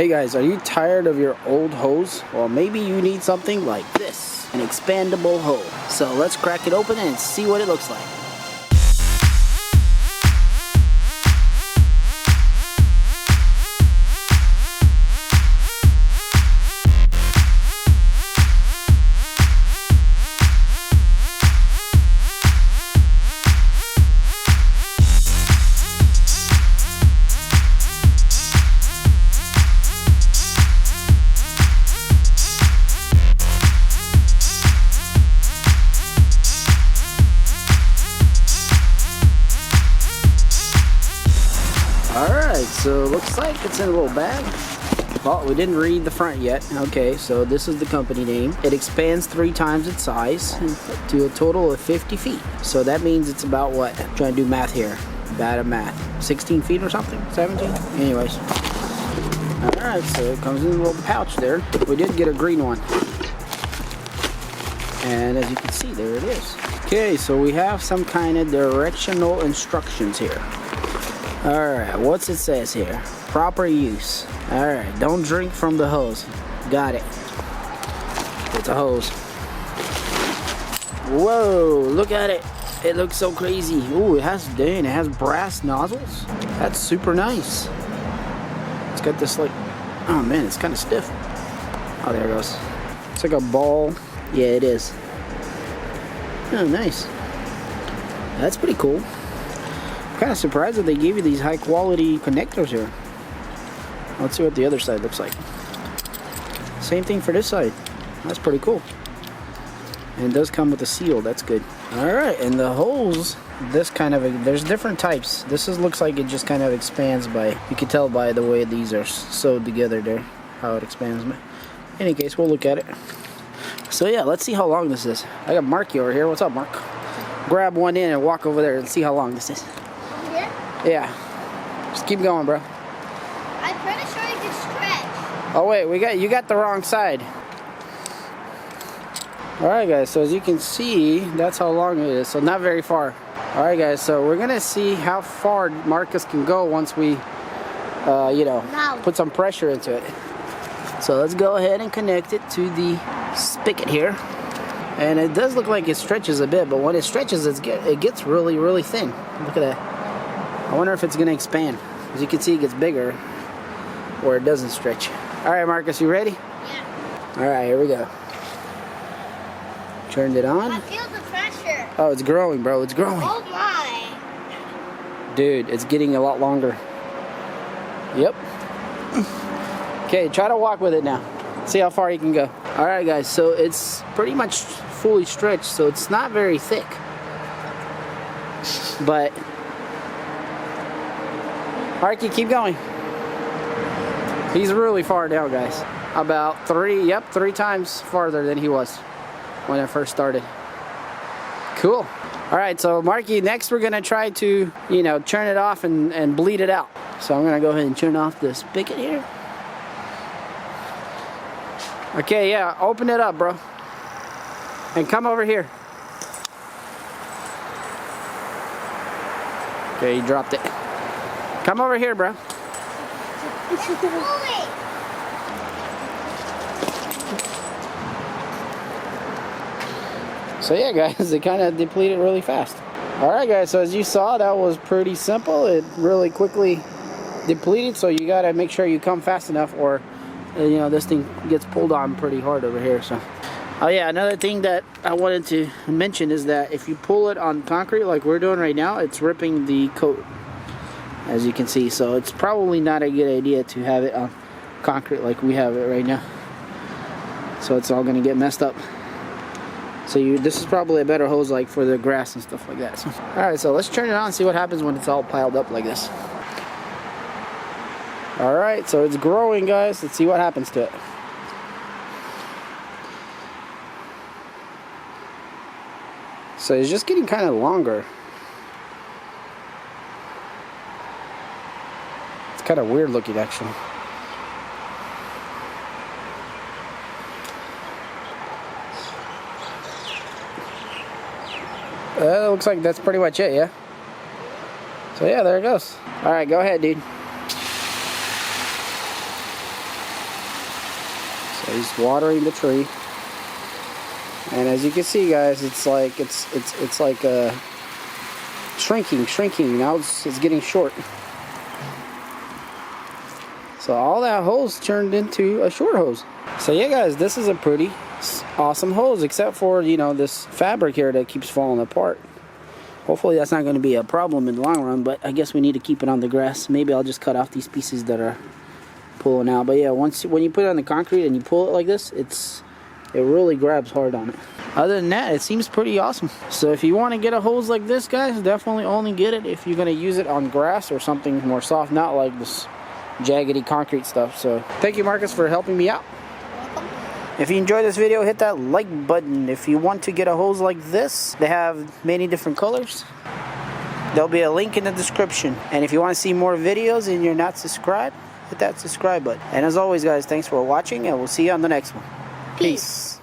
Hey guys, are you tired of your old hose? Well, maybe you need something like this, an expandable hose. So let's crack it open and see what it looks like. Alright, so looks like it's in a little bag. Well, we didn't read the front yet. Okay, so this is the company name. It expands 3 times its size to a total of 50 feet. So that means it's about what? I'm trying to do math here. Bad at math. 16 feet or something? 17? Anyways. Alright, so it comes in a little pouch there. We did get a green one. And as you can see, there it is. Okay, so we have some kind of directional instructions here. Alright, what's it says here? Proper use. Alright, don't drink from the hose. Got it. It's a hose. Whoa, look at it. It looks so crazy. Ooh, it has brass nozzles. That's super nice. It's got this like, oh man, it's kind of stiff. Oh, there it goes. It's like a ball. Yeah, it is. Oh, nice. That's pretty cool. Kind of surprised that they gave you these high quality connectors here. Let's see what the other side looks like. Same thing for this side. That's pretty cool. And it does come with a seal. That's good. Alright, and the hose, there's different types. Looks like it just kind of expands by, you can tell by the way these are sewed together there, how it expands. But in any case, we'll look at it. So yeah, let's see how long this is. I got Marky over here. What's up, Mark? Grab one in and walk over there and see how long this is. Yeah. Just keep going, bro. I'm pretty sure you can stretch. Oh wait, you got the wrong side. Alright guys, so as you can see, that's how long it is. So not very far. Alright guys, so we're gonna see how far Marcus can go once we put some pressure into it. So let's go ahead and connect it to the spigot here. And it does look like it stretches a bit, but when it stretches, it gets really, really thin. Look at that. I wonder if it's going to expand. As you can see, it gets bigger or it doesn't stretch. All right, Marcus, you ready? Yeah. All right, here we go. Turned it on. I feel the pressure. Oh, it's growing, bro. It's growing. Oh, my. Dude, it's getting a lot longer. Yep. Okay, try to walk with it now. See how far you can go. All right, guys, so it's pretty much fully stretched, so it's not very thick. But Marky, keep going. He's really far down, guys. About 3 times farther than he was when I first started. Cool. All right, so Marky, next we're gonna try to, turn it off and bleed it out. So I'm gonna go ahead and turn off the spigot here. Okay, yeah, open it up, bro. And come over here. Okay, you dropped it. Come over here, bro. So yeah, guys, it kind of depleted really fast. All right, guys, so as you saw, that was pretty simple. It really quickly depleted, so you gotta make sure you come fast enough or this thing gets pulled on pretty hard over here. So oh yeah, another thing that I wanted to mention is that if you pull it on concrete like we're doing right now, it's ripping the coat, as you can see. So it's probably not a good idea to have it on concrete like we have it right now. So it's all gonna get messed up. So this is probably a better hose like for the grass and stuff like that. So, all right, so let's turn it on and see what happens when it's all piled up like this. All right, so it's growing, guys. Let's see what happens to it. So it's just getting kind of longer. It's kind of weird looking, actually. It looks like that's pretty much it, yeah? So yeah, there it goes. All right, go ahead, dude. So he's watering the tree. And as you can see, guys, it's like shrinking. Now it's getting short. So all that hose turned into a short hose. So yeah, guys, this is a pretty awesome hose, except for, you know, this fabric here that keeps falling apart. Hopefully that's not going to be a problem in the long run, but I guess we need to keep it on the grass. Maybe I'll just cut off these pieces that are pulling out. But yeah, when you put it on the concrete and you pull it like this, it really grabs hard on it. Other than that, it seems pretty awesome. So if you want to get a hose like this, guys, definitely only get it if you're going to use it on grass or something more soft, not like this jaggedy concrete stuff. So thank you, Marcus, for helping me out. If you enjoyed this video, hit that like button. If you want to get a hose like this, they have many different colors. There'll be a link in the description. And if you want to see more videos and you're not subscribed, hit that subscribe button. And as always, guys, thanks for watching, and we'll see you on the next one. Peace.